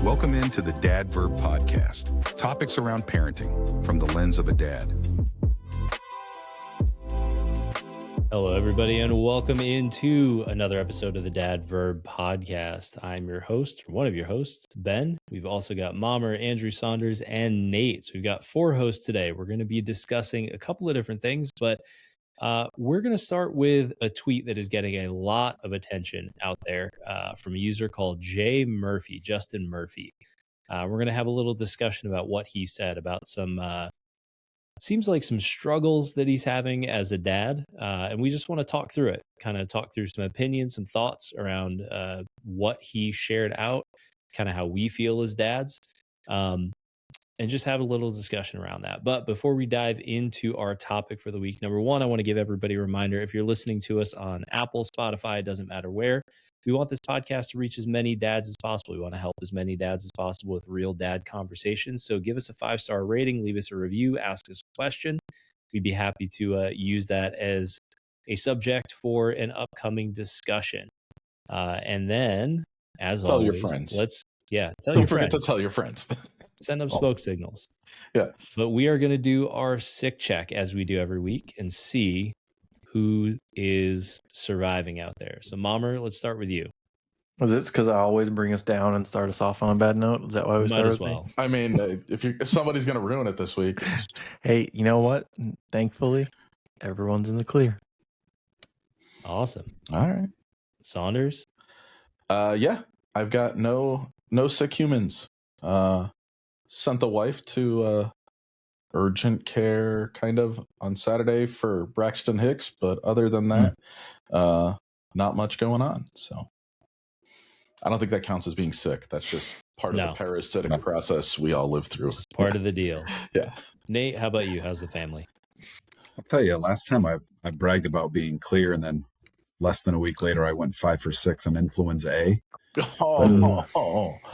Welcome into the Dad Verb Podcast. Topics around parenting from the lens of a dad. Hello, everybody, and welcome into another episode of the Dad Verb Podcast. I'm your host, or one of your hosts, Ben. We've also got Muamer, Andrew, Saunders, and Nate. So we've got 4 hosts today. We're going to be discussing a couple of different things, but we're going to start with a tweet that is getting a lot of attention out there from a user called Justin Murphy. We're going to have a little discussion about what he said about some seems like some struggles that he's having as a dad. And we just want to talk through it, kind of talk through some opinions, some thoughts around what he shared out, kind of how we feel as dads, and just have a little discussion around that. But before we dive into our topic for the week, number one, I want to give everybody a reminder. If you're listening to us on Apple, Spotify, it doesn't matter where, we want this podcast to reach as many dads as possible. We want to help as many dads as possible with real dad conversations. So give us a 5-star rating, leave us a review, ask us a question. We'd be happy to use that as a subject for an upcoming discussion. And then, as tell always, your friends. Don't forget to tell your friends. Send them smoke signals. Yeah. But we are going to do our sick check as we do every week and see who is surviving out there. So, Muamer, let's start with you. Was it because I always bring us down and start us off on a bad note? Is that why we Might started? as well. I mean, if somebody's going to ruin it this week. Hey, you know what? Thankfully, everyone's in the clear. Awesome. All right. Saunders? Yeah, I've got no sick humans. Sent the wife to urgent care kind of on Saturday for Braxton Hicks, but other than that, not much going on. So I don't think that counts as being sick. That's just part of the parasitic process we all live through. It's part of the deal. Yeah. Nate, how about you? How's the family? I'll tell you, last time I bragged about being clear, and then less than a week later, I went 5 for 6 on influenza A,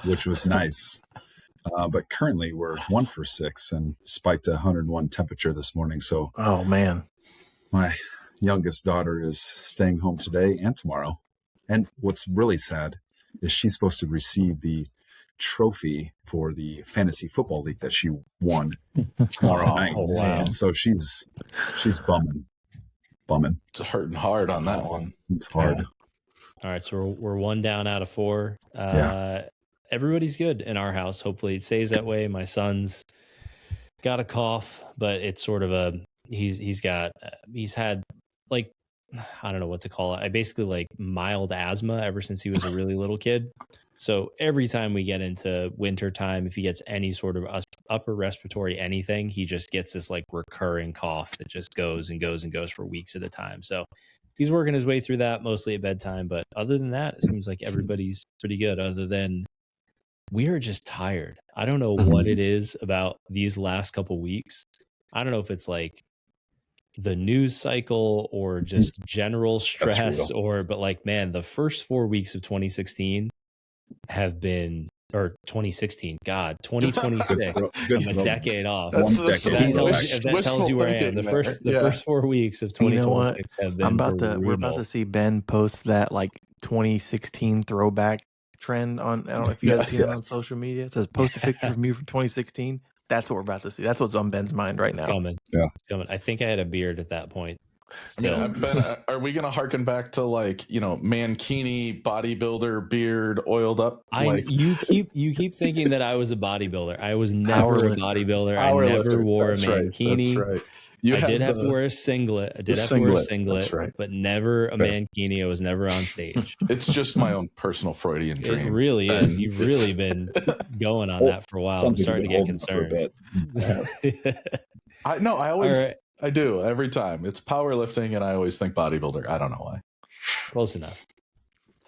which was nice. But currently we're 1 for 6 and spiked to 101 temperature this morning. So, oh man, my youngest daughter is staying home today and tomorrow. And what's really sad is she's supposed to receive the trophy for the fantasy football league that she won tomorrow night. Wow. And so she's bumming. It's hurting hard on that one. It's hard. Yeah. All right, so we're 1 down out of 4. Everybody's good in our house. Hopefully it stays that way. My son's got a cough, but it's sort of he's had like, I don't know what to call it. I basically like mild asthma ever since he was a really little kid. So every time we get into winter time, if he gets any sort of upper respiratory anything, he just gets this like recurring cough that just goes and goes and goes for weeks at a time. So he's working his way through that mostly at bedtime. But other than that, it seems like everybody's pretty good, other than we are just tired. I don't know what it is about these last couple weeks. I don't know if it's like the news cycle or just general stress but like, man, the first 4 weeks of 2016 have been, or 2016, God, 2026. I'm a decade off. That tells you where I am. The first 4 weeks of 2026 have been we're about to see Ben post that like 2016 throwback trend on, I don't know if you guys see it on social media. It says post a picture of me from 2016. That's what we're about to see. That's what's on Ben's mind right now. It's coming. I think I had a beard at that point. Still. I mean, Ben, are we going to harken back to like, Mankini, bodybuilder, beard, oiled up? You keep thinking that I was a bodybuilder. I was never a bodybuilder. I never wore a mankini. That's right. I did have to wear a singlet. That's right. But never a mankini. I was never on stage. It's just my own personal Freudian dream. It really is. You've really been going on that for a while. I'm starting to get concerned. I do every time. It's powerlifting, and I always think bodybuilder. I don't know why. Close enough.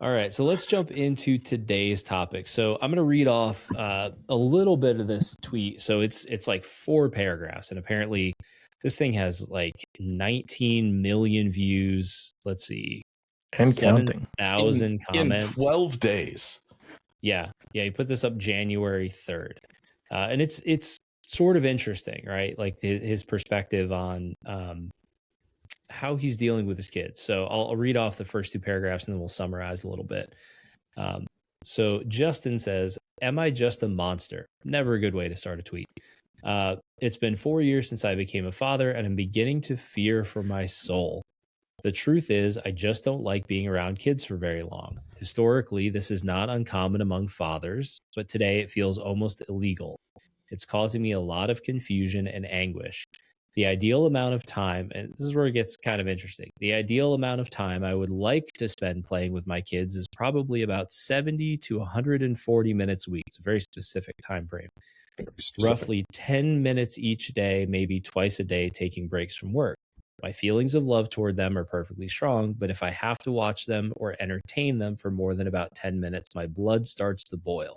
All right, so let's jump into today's topic. So I'm going to read off a little bit of this tweet. So it's like 4 paragraphs, and apparently this thing has like 19 million views. Let's see, and counting. 7,000 comments in 12 days. Yeah. He put this up January 3rd, and it's sort of interesting, right? Like his perspective on how he's dealing with his kids. So I'll read off the first 2 paragraphs and then we'll summarize a little bit. So Justin says, am I just a monster? Never a good way to start a tweet. It's been 4 years since I became a father, and I'm beginning to fear for my soul. The truth is, I just don't like being around kids for very long. Historically, this is not uncommon among fathers, but today it feels almost illegal. It's causing me a lot of confusion and anguish. The ideal amount of time, and this is where it gets kind of interesting, the ideal amount of time I would like to spend playing with my kids is probably about 70 to 140 minutes a week. It's a very specific time frame. Roughly 10 minutes each day, maybe twice a day, taking breaks from work. My feelings of love toward them are perfectly strong, but if I have to watch them or entertain them for more than about 10 minutes, my blood starts to boil.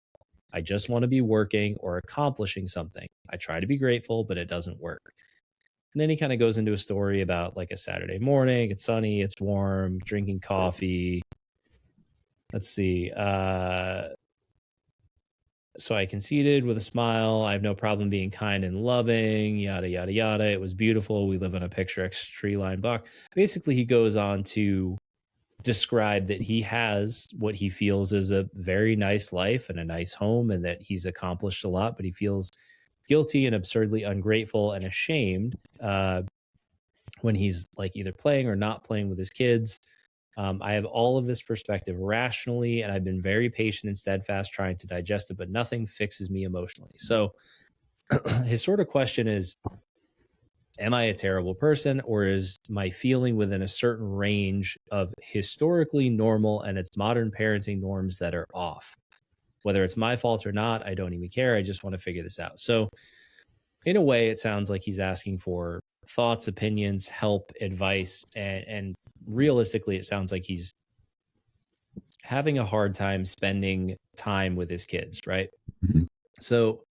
I just want to be working or accomplishing something. I try to be grateful, but it doesn't work. And then he kind of goes into a story about like a Saturday morning. It's sunny, it's warm, drinking coffee. Let's see. So I conceded with a smile. I have no problem being kind and loving, yada, yada, yada. It was beautiful. We live on a picturesque tree-lined block. Basically, he goes on to describe that he has what he feels is a very nice life and a nice home, and that he's accomplished a lot, but he feels guilty and absurdly ungrateful and ashamed when he's like either playing or not playing with his kids. I have all of this perspective rationally, and I've been very patient and steadfast trying to digest it, but nothing fixes me emotionally. So his sort of question is, am I a terrible person, or is my feeling within a certain range of historically normal and it's modern parenting norms that are off? Whether it's my fault or not, I don't even care. I just want to figure this out. So in a way, it sounds like he's asking for thoughts, opinions, help, advice, and realistically, it sounds like he's having a hard time spending time with his kids, right? Mm-hmm. So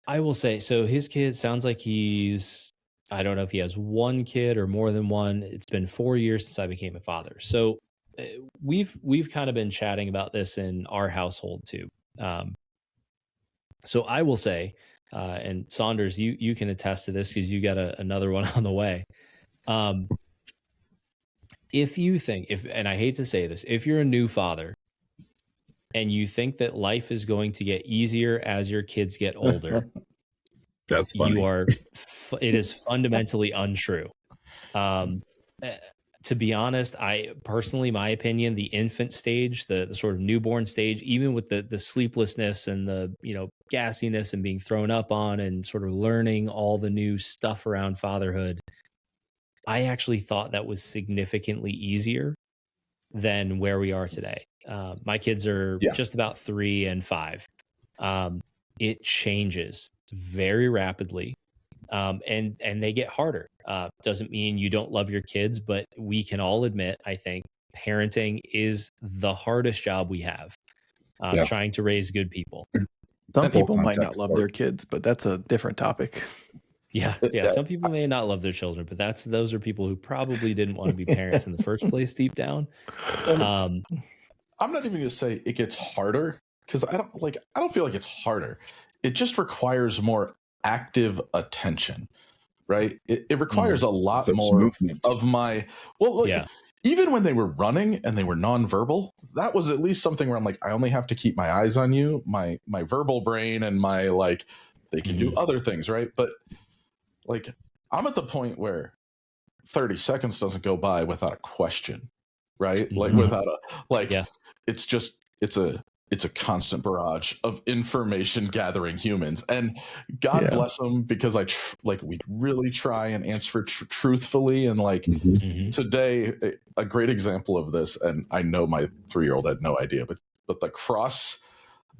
I will say, so his kid sounds like I don't know if he has one kid or more than one. It's been 4 years since I became a father. So we've kind of been chatting about this in our household too. So I will say, and Saunders, you can attest to this because you got another one on the way. If you think, and I hate to say this, if you're a new father and you think that life is going to get easier as your kids get older, that's funny. It is fundamentally untrue. To be honest, my opinion, the infant stage, the sort of newborn stage, even with the sleeplessness and the, gassiness and being thrown up on and sort of learning all the new stuff around fatherhood, I actually thought that was significantly easier than where we are today. My kids are just about 3 and 5. It changes very rapidly. And they get harder. Doesn't mean you don't love your kids, but we can all admit, I think, parenting is the hardest job we have, trying to raise good people. Some people might not love their kids, but that's a different topic. Yeah. Some people may not love their children, but those are people who probably didn't want to be parents in the first place, deep down. I'm not even going to say it gets harder, because I don't feel like it's harder. It just requires more active attention, right? It requires a lot more movement of my even when they were running and they were nonverbal, that was at least something where I'm like, I only have to keep my eyes on you, my verbal brain, and my they can do other things, right? But I'm at the point where 30 seconds doesn't go by without a question, right? Without it's a constant barrage of information gathering humans, and God bless them, because we really try and answer Mm-hmm. truthfully. And today, a great example of this, and I know my 3-year-old had no idea, but the cross,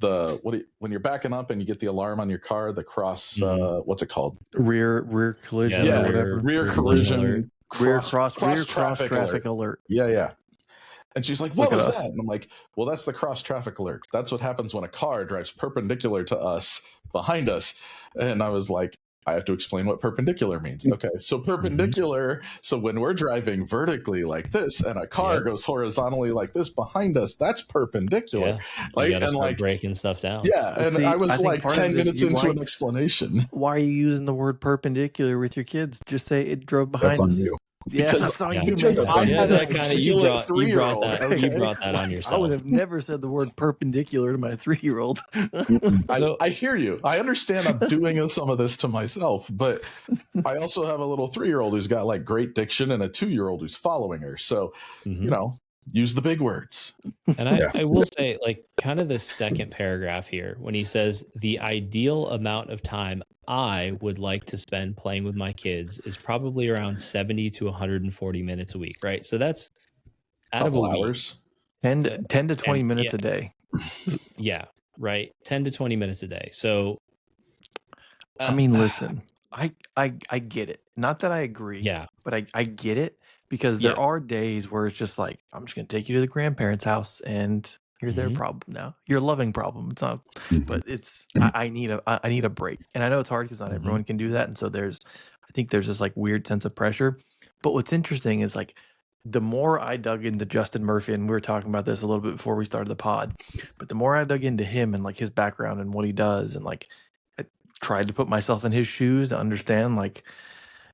when you're backing up and you get the alarm on your car, the cross, what's it called? Rear collision, or whatever. Rear collision, cross traffic alert. Yeah. And she's like, what was that? And I'm like, well, that's the cross traffic alert. That's what happens when a car drives perpendicular to us behind us. And I was like, I have to explain what perpendicular means. Okay, so perpendicular. So when we're driving vertically like this and a car goes horizontally like this behind us, that's perpendicular. You gotta start breaking stuff down. Yeah, and I was 10 minutes into an explanation. Why are you using the word perpendicular with your kids? Just say it drove behind us. That's on you. Yeah, Because I saw Yeah. you because make I Yeah, had that a kind of you articulate brought 3-year-old. that you Okay? brought that on I would yourself. have never said the word perpendicular to my 3-year-old. So I hear you. I understand I'm doing some of this to myself, but I also have a little 3-year-old who's got like great diction and a 2-year-old who's following her. So, mhm. use the big words. And Yeah. I will say, like, kind of the second paragraph here, when he says the ideal amount of time I would like to spend playing with my kids is probably around 70 to 140 minutes a week, right? So that's out of a Couple week. hours. 10 to 20 And minutes a day. yeah, right. 10 to 20 minutes a day. So, I mean, listen, I get it. Not that I agree, yeah, but I get it because there yeah. are days where it's just like, I'm just gonna take you to the grandparents' house and you're their Mhm. problem now. Your loving problem. It's not, Mhm. but it's I need a break. And I know it's hard because not Mhm. everyone can do that. And so I think there's this like weird sense of pressure. But what's interesting is like the more I dug into Justin Murphy, and we were talking about this a little bit before we started the pod, but the more I dug into him and like his background and what he does, and like I tried to put myself in his shoes to understand like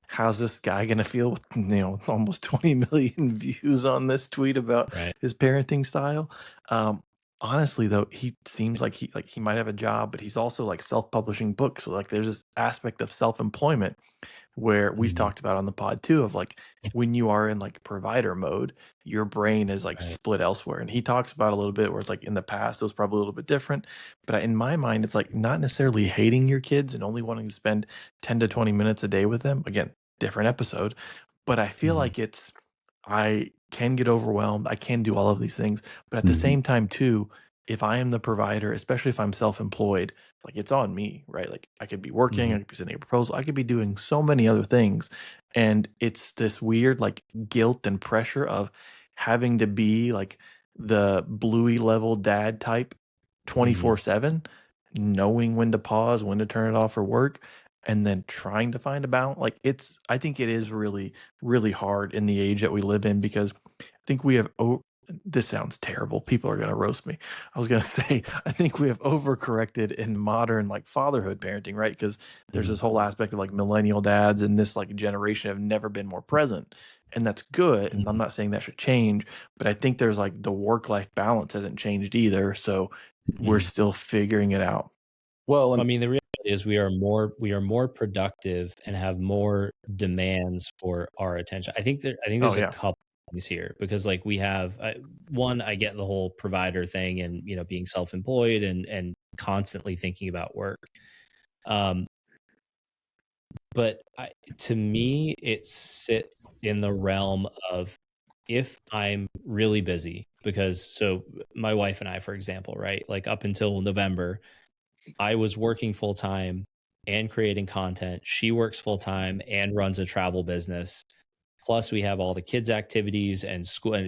how's this guy gonna feel with almost 20 million views on this tweet about Right. his parenting style. Honestly though, he seems like he might have a job, but he's also like self-publishing books. So like there's this aspect of self-employment where we've Mhm. talked about on the pod too of like when you are in like provider mode, your brain is like Right. split elsewhere. And he talks about a little bit where it's like in the past it was probably a little bit different, but in my mind it's like not necessarily hating your kids and only wanting to spend 10 to 20 minutes a day with them. Again, different episode, but I feel Mhm. like I can get overwhelmed. I can do all of these things, but at the Mhm. same time too, if I am the provider, especially if I'm self-employed, like it's on me, right? Like I could be working, Mhm. I could be sending a proposal, I could be doing so many other things. And it's this weird like guilt and pressure of having to be like the bluey level dad type Mhm. 24/7, knowing when to pause, when to turn it off for work, and then trying to find a balance. Like I think it is really, really hard in the age that we live in because I think we have this sounds terrible. People are going to roast me. I was going to say, I think we have overcorrected in modern like fatherhood parenting, right? Because there's Mhm. this whole aspect of like millennial dads and this like generation have never been more present. And that's good. And I'm not saying that should change, but I think there's like the work life balance hasn't changed either. So we're Mhm. still figuring it out. Well, I and mean, the reality is we are more productive and have more demands for our attention. I think Oh there's a yeah. couple things here because like we have one, I get the whole provider thing and being self-employed and constantly thinking about work. But to me, it sits in the realm of if I'm really busy because so my wife and I, for example, right, like up until November, I was working full time and creating content. She works full time and runs a travel business. Plus, we have all the kids' activities and school. And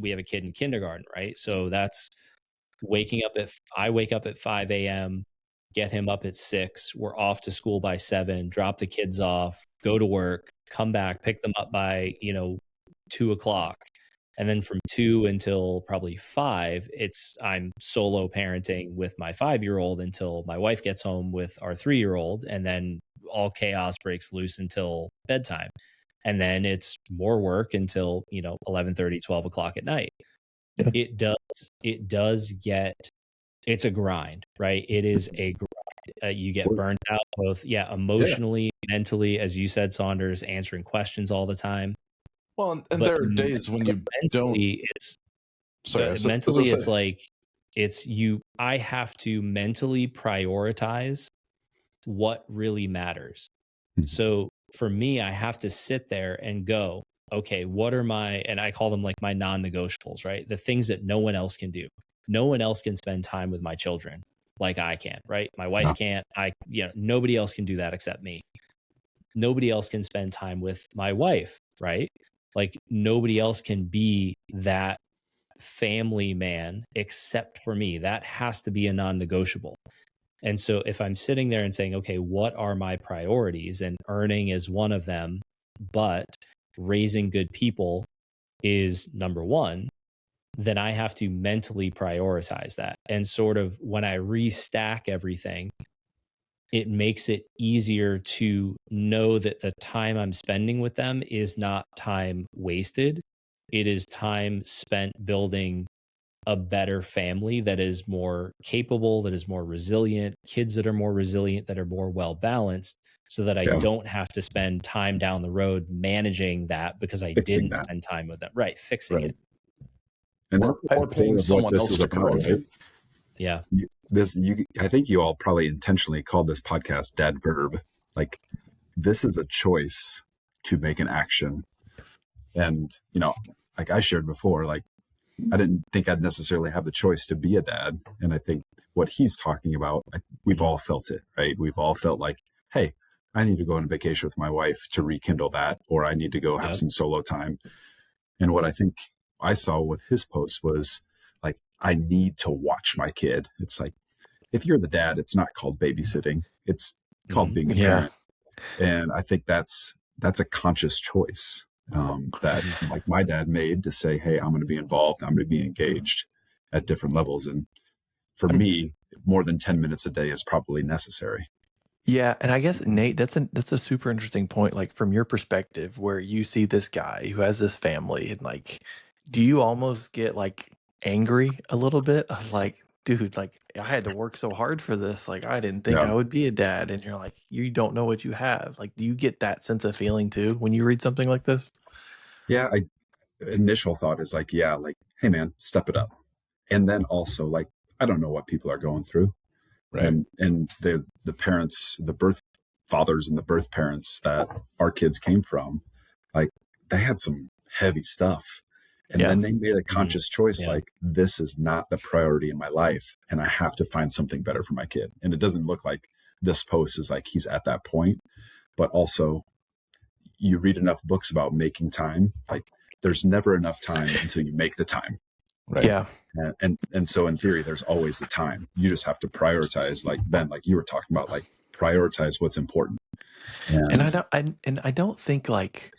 we have a kid in kindergarten, right? So that's I wake up at 5 a.m., get him up at 6. We're off to school by 7. Drop the kids off, go to work, come back, pick them up by 2 o'clock. And then from 2 until probably 5, I'm solo parenting with my 5-year-old until my wife gets home with our 3-year-old, and then all chaos breaks loose until bedtime. And then it's more work until 11:30, 12 o'clock at night. Yeah. It does get, it's a grind, right? It is a grind. You get burnt out both, emotionally, mentally, as you said, Saunders, answering questions all the time. well, and But there are days when you don't. mentally, it's Sorry, I was gonna mentally, it's say. like I have to mentally prioritize what really matters. Mhm. So for me, I have to sit there and go, okay, what are and I call them like my non-negotiables, right? The things that no one else can do. No one else can spend time with my children like I can, right? My wife No. can't. Nobody else can do that except me. Nobody else can spend time with my wife, right? Like nobody else can be that family man except for me. That has to be a non-negotiable. And so if I'm sitting there and saying, okay, what are my priorities? And earning is one of them, but raising good people is number one, then I have to mentally prioritize that. And sort of when I restack everything, it makes it easier to know that the time I'm spending with them is not time wasted. It is time spent building a better family that is more capable, that is more resilient, kids that are more resilient, that are more well balanced, so that I Yeah. don't have to spend time down the road managing that because I Fixing didn't that. spend time with them. Right. Fixing Right. it. And Or that's the paying core of what someone this else is to about, correct right? it. Yeah. I think you all probably intentionally called this podcast Dad Verb. Like, this is a choice to make an action. And, like I shared before, like, I didn't think I'd necessarily have the choice to be a dad. And I think what he's talking about, we've all felt it, right? We've all felt like, hey, I need to go on vacation with my wife to rekindle that, or I need to go have Yep. some solo time. And what I think I saw with his post was like, I need to watch my kid. It's like, if you're the dad, it's not called babysitting. It's called being a Yeah. parent. And I think that's a conscious choice that like my dad made to say, hey, I'm going to be involved. I'm going to be engaged at different levels. And for me, more than 10 minutes a day is probably necessary. Yeah, and I guess Nate, that's a super interesting point. Like from your perspective, where you see this guy who has this family, and like, do you almost get like angry a little bit of like, dude, like I had to work so hard for this. Like I didn't think Yeah. I would be a dad, and you're like, you don't know what you have. Like, do you get that sense of feeling too when you read something like this? Yeah. Initial thought is like, yeah, like, hey man, step it up. And then also like, I don't know what people are going through. Right. And the parents, the birth fathers and the birth parents that our kids came from, like they had some heavy stuff. And Yeah. then they made a conscious choice, Yeah. like, this is not the priority in my life. And I have to find something better for my kid. And it doesn't look like this post is like he's at that point, but also you read enough books about making time. Like there's never enough time until you make the time. Right. Yeah. And so in theory, there's always the time. You just have to prioritize, like Ben, like you were talking about, like prioritize what's important. And I don't think like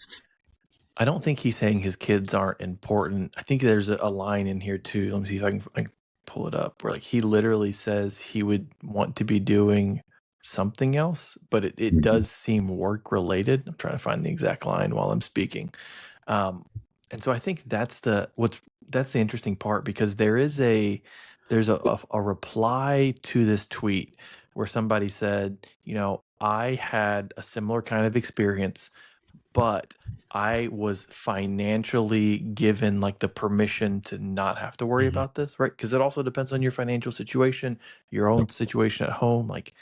I don't think he's saying his kids aren't important. I think there's a line in here too. Let me see if I can pull it up where like he literally says he would want to be doing something else, but it Mhm. does seem work related. I'm trying to find the exact line while I'm speaking. And so I think that's the interesting part because there's a reply to this tweet where somebody said, I had a similar kind of experience, but I was financially given like the permission to not have to worry Mhm. about this, right? Because it also depends on your financial situation, your own situation at home. Like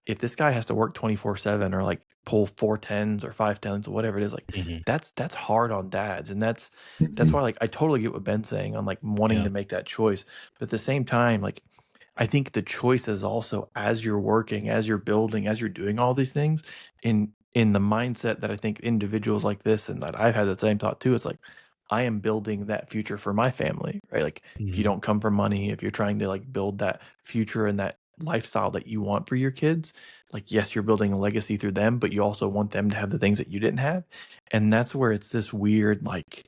if this guy has to work 24/7 or like pull 4 10s or 5 10s or whatever it is, like Mhm. that's hard on dads. And that's Mhm. why like I totally get what Ben's saying on like wanting Yeah. to make that choice. But at the same time, like I think the choice is also as you're working, as you're building, as you're doing all these things in the mindset that I think individuals like this and that I've had the same thought too. It's like I am building that future for my family, right? Like if you Mhm. don't come from money, if you're trying to like build that future and that lifestyle that you want for your kids, like yes, you're building a legacy through them, but you also want them to have the things that you didn't have. And that's where it's this weird like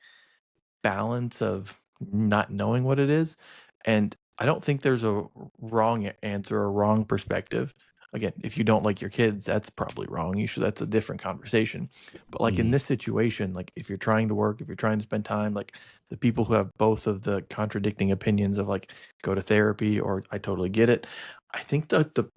balance of not knowing what it is. And I don't think there's a wrong answer or wrong perspective. Again, if you don't like your kids, that's probably wrong. That's a different conversation. But like in Mhm. this situation, like if you're trying to work, if you're trying to spend time, like the people who have both of the contradicting opinions of like go to therapy or I totally get it. I think that the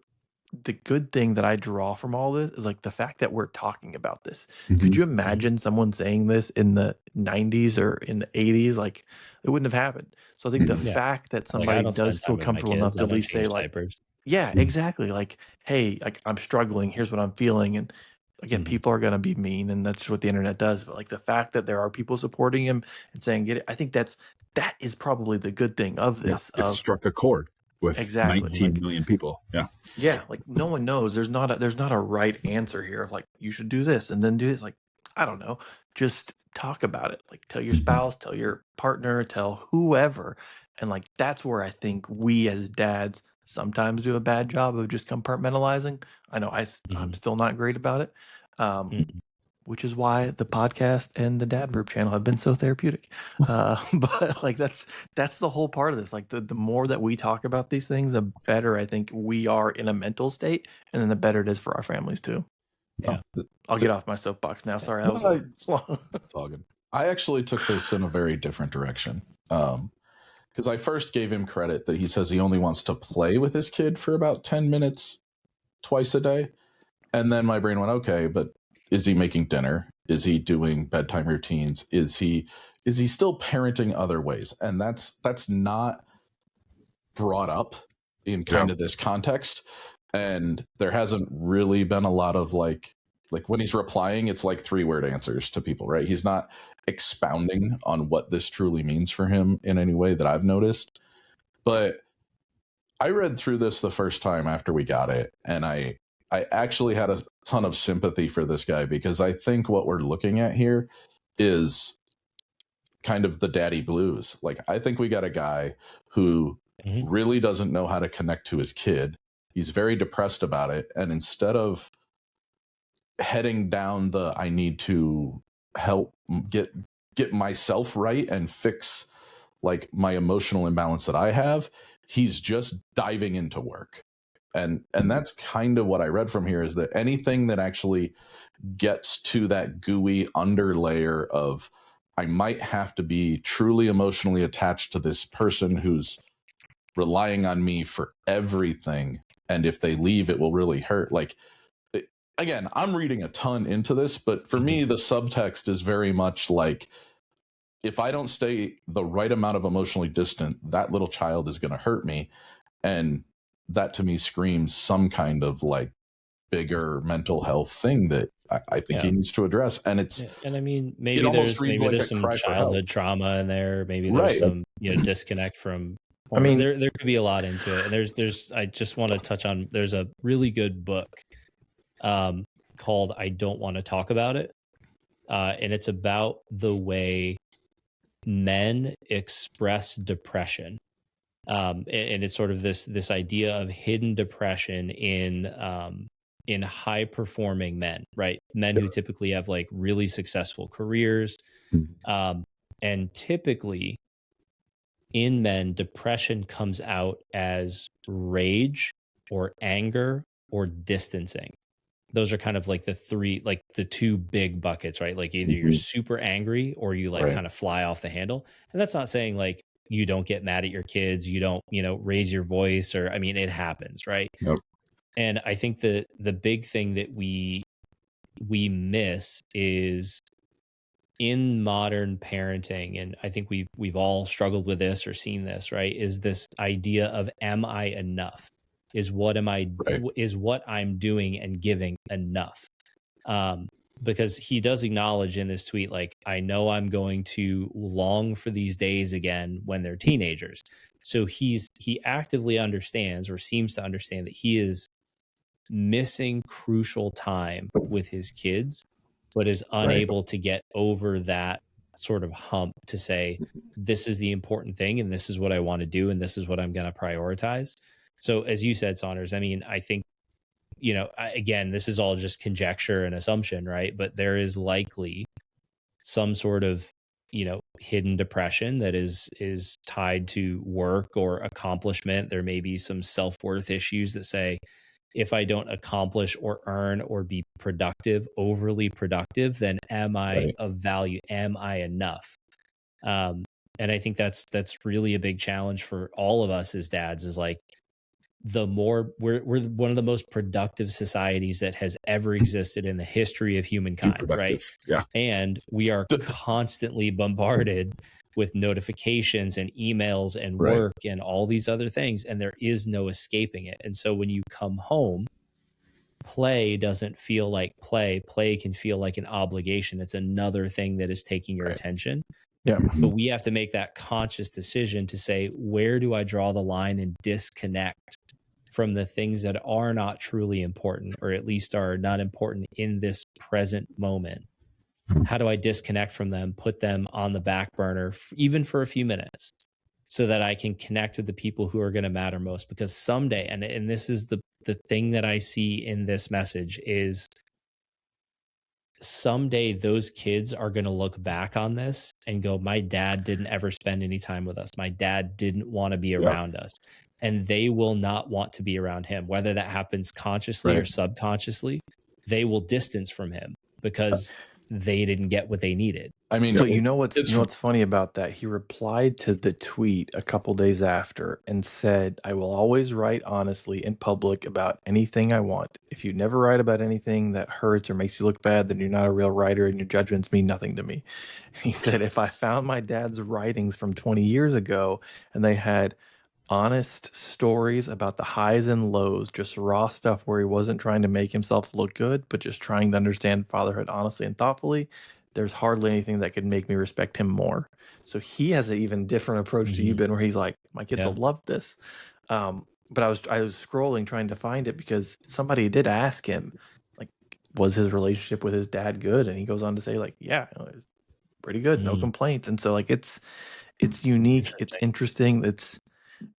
good thing that I draw from all this is like the fact that we're talking about this. Could Mhm. you imagine someone saying this in the 90s or in the 80s? Like it wouldn't have happened. So I think the Mhm. Yeah. fact that Like I somebody don't spend does time feel with my comfortable enough kids. to I at don't least say change like, diapers. yeah, Mhm. exactly. Like, hey, like I'm struggling. Here's what I'm feeling. And again, Mhm. people are going to be mean and that's what the internet does. But like the fact that there are people supporting him and saying, get it. I think that is probably the good thing of Yeah. this It of struck a chord with exactly 19 like, million people. Yeah. yeah, like no one knows. There's not a right answer here of like you should do this and then do this. Like I don't know. Just talk about it. Like tell your Mhm. spouse, tell your partner, tell whoever. And like that's where I think we as dads sometimes do a bad job of just compartmentalizing. I know I'm Mhm. still not great about it. Um, Mhm. which is why the podcast and the Dad Verb channel have been so therapeutic. But like that's the whole part of this. Like the more that we talk about these things, the better I think we are in a mental state, and then the better it is for our families too. Yeah. I'll get off my soapbox now. Sorry, I actually took this in a very different direction. Because I first gave him credit that he says he only wants to play with his kid for about 10 minutes twice a day. And then my brain went, okay, but is he making dinner? Is he doing bedtime routines? Is he still parenting other ways? And that's not brought up in kind of this context. And there hasn't really been a lot of like when he's replying, it's like 3-word answers to people, right? He's not expounding on what this truly means for him in any way that I've noticed. But I read through this the first time after we got it, and I actually had a ton of sympathy for this guy, because I think what we're looking at here is kind of the daddy blues. Like, I think we got a guy who really doesn't know how to connect to his kid. He's very depressed about it. And instead of heading down the I need to help get myself right and fix like my emotional imbalance that I have, he's just diving into work. And that's kind of what I read from here, is that anything that actually gets to that gooey underlayer of I might have to be truly emotionally attached to this person who's relying on me for everything, and if they leave it will really hurt. Like, again, I'm reading a ton into this, but for me the subtext is very much like, if I don't stay the right amount of emotionally distant, that little child is going to hurt me. And that to me screams some kind of like bigger mental health thing that I think he needs to address. And it's, and I mean, maybe there's some childhood trauma in there. Maybe there's some, disconnect from, I mean, there could be a lot into it. And I just want to touch on, there's a really good book called I Don't Want to Talk About It. And it's about the way men express depression. And it's sort of this idea of hidden depression in high performing men, right? Men who typically have like really successful careers. And typically in men, depression comes out as rage or anger or distancing. Those are kind of like the two big buckets, right? Like either you're super angry or you like kind of fly off the handle. And that's not saying like you don't get mad at your kids, you don't, raise your voice, or, I mean, it happens, right? Nope. And I think the big thing that we miss is in modern parenting, and I think we've all struggled with this or seen this, right? Is this idea of, am I enough? Is what I'm doing and giving enough? Because he does acknowledge in this tweet, like, I know I'm going to long for these days again when they're teenagers. So he actively understands, or seems to understand, that he is missing crucial time with his kids, but is unable to get over that sort of hump to say, this is the important thing, and this is what I want to do, and this is what I'm going to prioritize. So as you said, Saunders, I mean, I think, again, this is all just conjecture and assumption, right? But there is likely some sort of, hidden depression that is tied to work or accomplishment. There may be some self-worth issues that say, if I don't accomplish or earn or be productive, overly productive, then am I of value? Am I enough? And I think that's really a big challenge for all of us as dads, is like, the more we're one of the most productive societies that has ever existed in the history of humankind, right? Yeah. And we are constantly bombarded with notifications and emails and work and all these other things, and there is no escaping it. And so when you come home, play doesn't feel like play. Play can feel like an obligation. It's another thing that is taking your attention. Yeah. But we have to make that conscious decision to say, where do I draw the line and disconnect from the things that are not truly important, or at least are not important in this present moment? How do I disconnect from them, put them on the back burner, even for a few minutes, so that I can connect with the people who are going to matter most? Because someday, and this is the thing that I see in this message, is someday those kids are going to look back on this and go, my dad didn't ever spend any time with us. My dad didn't want to be around us. And they will not want to be around him, whether that happens consciously or subconsciously. They will distance from him because they didn't get what they needed. I mean, so you know what's funny about that? He replied to the tweet a couple days after and said, "I will always write honestly in public about anything I want. If you never write about anything that hurts or makes you look bad, then you're not a real writer and your judgments mean nothing to me." He said, "If I found my dad's writings from 20 years ago and they had honest stories about the highs and lows, just raw stuff where he wasn't trying to make himself look good, but just trying to understand fatherhood honestly and thoughtfully, there's hardly anything that could make me respect him more." So he has an even different approach to you, Ben, where he's like, my kids will love this. But I was scrolling trying to find it because somebody did ask him, like, was his relationship with his dad good? And he goes on to say, like, yeah, it's pretty good, no complaints. And so, like, it's unique, it's interesting,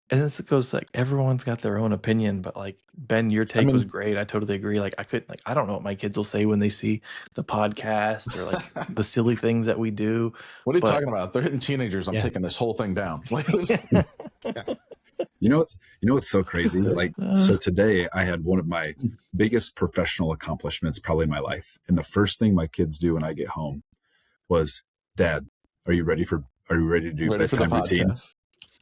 and this goes like everyone's got their own opinion, but like Ben, your take was great. I totally agree. Like I don't know what my kids will say when they see the podcast or like the silly things that we do. What are you talking about? They're hitting teenagers. I'm taking this whole thing down. You know what's so crazy? Like, so today I had one of my biggest professional accomplishments probably in my life. And the first thing my kids do when I get home was, "Dad, are you ready to do bedtime routine?"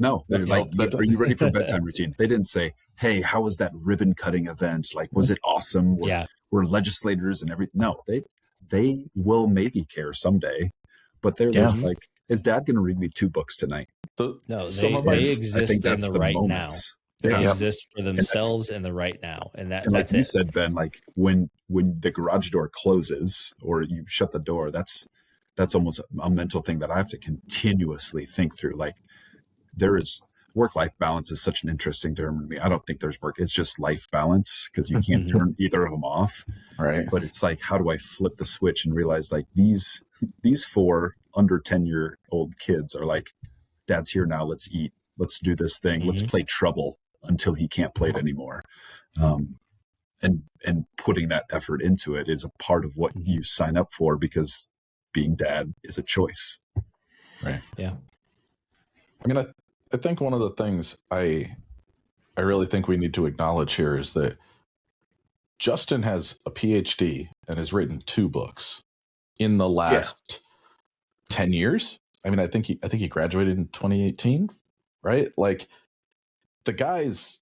No, they're like, "Are you ready for bedtime routine?" They didn't say, "Hey, how was that ribbon cutting event? Like, was it awesome? We're legislators and everything." No, they will maybe care someday, but they're just like, "Is Dad going to read me 2 books tonight?" No, they exist in the right now. They Yeah. exist for themselves in the right now, and that's like you it. said, Ben, like when the garage door closes or you shut the door, that's almost a mental thing that I have to continuously think through. Like, there is work-life balance is such an interesting term to me. I don't think there's work. It's just life balance because you can't turn either of them off. Right. But it's like, how do I flip the switch and realize like these 4 under 10-year-old kids are like, "Dad's here now. Let's eat. Let's do this thing. Let's play Trouble until he can't play it anymore." And putting that effort into it is a part of what you sign up for, because being dad is a choice. Right. Yeah. I mean, I think one of the things I really think we need to acknowledge here is that Justin has a PhD and has written 2 books in the last 10 years. I mean, I think he graduated in 2018, right? Like, the guy's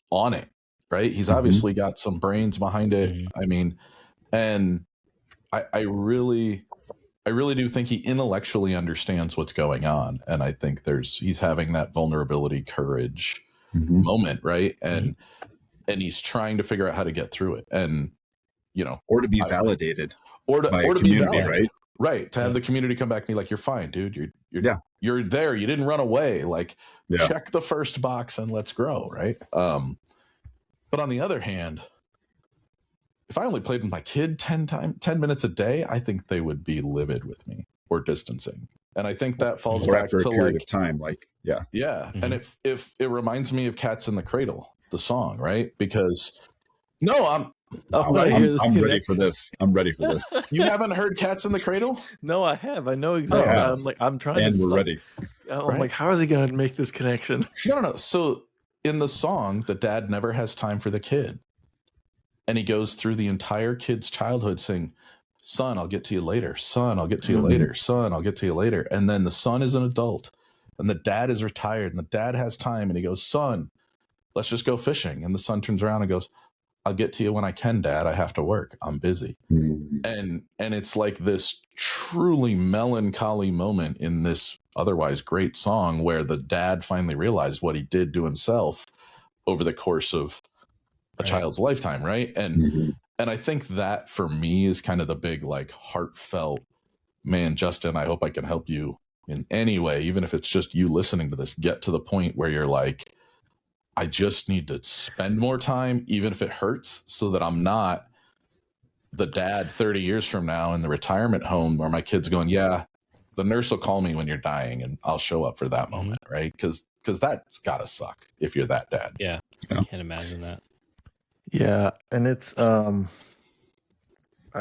on it, right? He's obviously got some brains behind it. I mean, and I really do think he intellectually understands what's going on. And I think he's having that vulnerability, courage moment, right? And he's trying to figure out how to get through it. And, or to be validated or to community, be validated, right? Right. To have the community come back and be like, "You're fine, dude. You're there. You didn't run away. Like, check the first box and let's grow." Right. But on the other hand, if I only played with my kid 10 minutes a day, I think they would be livid with me or distancing. And I think that falls back after to a period of time. Like, And if it reminds me of Cats in the Cradle, the song, right? Because I'm ready for this. I'm ready for this. You haven't heard Cats in the Cradle? No, I have. I know exactly. I'm trying and we're ready. I'm like, how is he going to make this connection? No. So in the song, the dad never has time for the kid. And he goes through the entire kid's childhood saying, "Son, I'll get to you later. Son, I'll get to you later. Son, I'll get to you later." And then the son is an adult and the dad is retired and the dad has time. And he goes, "Son, let's just go fishing." And the son turns around and goes, "I'll get to you when I can, Dad. I have to work. I'm busy." And it's like this truly melancholy moment in this otherwise great song where the dad finally realized what he did to himself over the course of a child's lifetime, right? And I think that for me is kind of the big, like, heartfelt, man, Justin, I hope I can help you in any way, even if it's just you listening to this, get to the point where you're like, I just need to spend more time, even if it hurts, so that I'm not the dad 30 years from now in the retirement home where my kid's going, "Yeah, the nurse will call me when you're dying and I'll show up for that moment," right? Because that's gotta suck if you're that dad. Yeah. I can't imagine that. Yeah, and it's I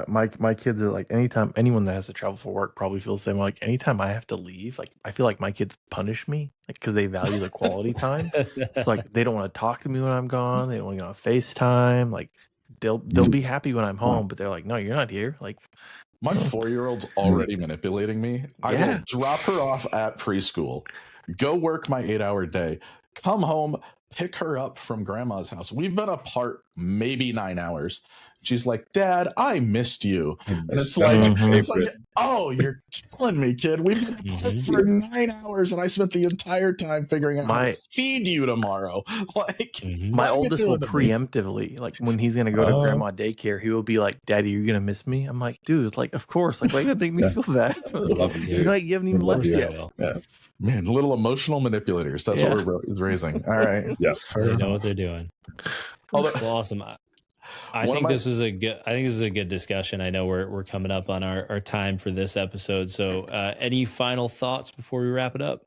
my kids are like, anytime anyone that has to travel for work probably feels the same. Like anytime I have to leave, like I feel like my kids punish me, like because they value the quality time. So like they don't want to talk to me when I'm gone. They don't want to get on FaceTime. Like they'll be happy when I'm home, but they're like, no, you're not here. Like My 4-year-old's already manipulating me. I will drop her off at preschool, go work my 8-hour day, come home, pick her up from grandma's house. We've been apart maybe 9 hours. She's like, Dad, I missed you. And it's like, oh, you're killing me, kid. We've been apart for 9 hours, and I spent the entire time figuring out how to feed you tomorrow. Like, my oldest will preemptively, like when he's gonna go to grandma daycare, he will be like, Daddy, you're gonna miss me? I'm like, dude, like of course. Like why you gotta make me feel that? You haven't even left yet. Yeah. Man, little emotional manipulators. That's what we're raising. All right. Yes. They know what they're doing. Well, awesome. I think this is a good discussion. I know we're coming up on our time for this episode. So any final thoughts before we wrap it up?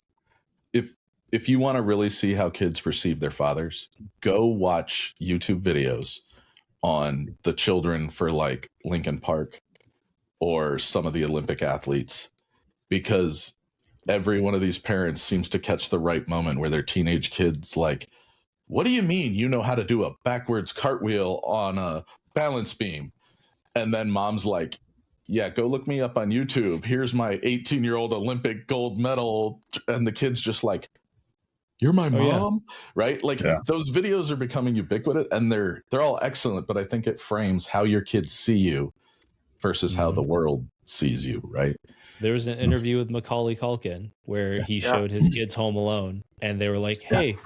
If you want to really see how kids perceive their fathers, go watch YouTube videos on the children for like Lincoln Park or some of the Olympic athletes, because every one of these parents seems to catch the right moment where their teenage kids like, what do you mean you know how to do a backwards cartwheel on a balance beam? And then mom's like, yeah, go look me up on YouTube. Here's my 18-year-old Olympic gold medal. And the kid's just like, you're my mom, right? Like those videos are becoming ubiquitous, and they're all excellent, but I think it frames how your kids see you versus how the world sees you, right? There was an interview with Macaulay Culkin where he showed his kids Home Alone, and they were like, hey,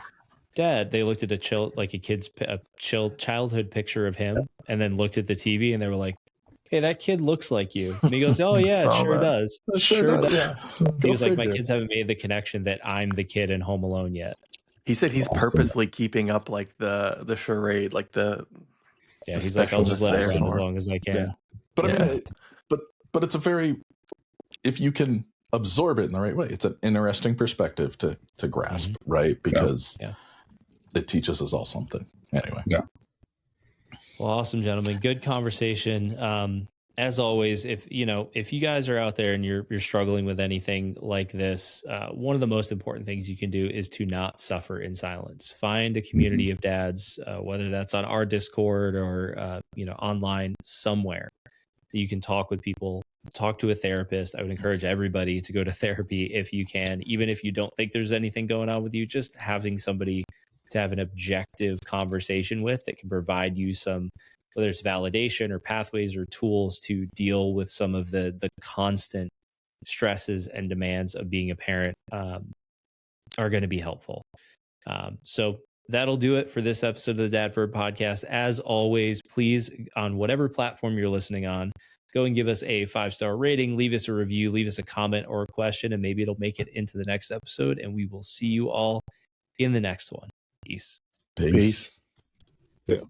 Dad, they looked at a childhood picture of him and then looked at the TV and they were like, hey, that kid looks like you. And he goes, oh yeah, it sure does. It sure does. Yeah. He was like, my kids haven't made the connection that I'm the kid in Home Alone yet. He said he's purposely keeping up like the charade, like he's like, I'll just let it run as long as I can. Yeah. But I mean, but it's a very, if you can absorb it in the right way, it's an interesting perspective to grasp, right? Because it teaches us all something. Anyway. Yeah. Well, awesome, gentlemen. Good conversation. As always, if you guys are out there and you're struggling with anything like this, one of the most important things you can do is to not suffer in silence. Find a community of dads, whether that's on our Discord or online somewhere that you can talk with people. Talk to a therapist. I would encourage everybody to go to therapy if you can, even if you don't think there's anything going on with you. Just having somebody to have an objective conversation with that can provide you some, whether it's validation or pathways or tools to deal with some of the constant stresses and demands of being a parent are going to be helpful. So that'll do it for this episode of the Dad Verb Podcast. As always, please, on whatever platform you're listening on, go and give us a 5-star rating, leave us a review, leave us a comment or a question, and maybe it'll make it into the next episode. And we will see you all in the next one. Peace. Peace. Yeah.